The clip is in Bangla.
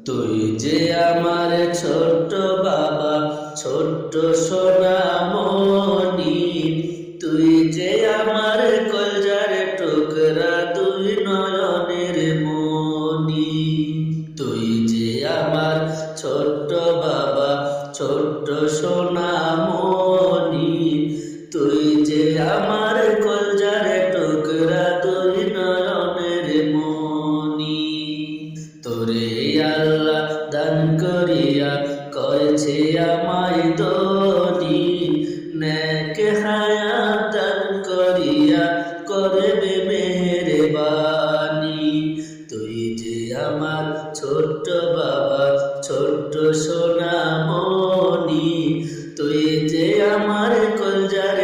তুই যে আমার ছোট্ট বাবা, ছোট্ট সোনামণি, তুই যে আমার কলজার টুকরা, দুই নয়নের মণি। তুই যে আমার ছোট্ট বাবা, ছোট্ট সোনামণি, তুই যে আমার কলজার টুকরা, দুই নয়নের মণি। তোরে আল্লাহ দান করিয়া করেছে আমায় ধনী, নেক হায়াত দান করিয়া করবে মেহেরবানি। তুই যে আমার ছোট্ট বাবা, ছোট্ট সোনামণি, তুই যে আমার কলজার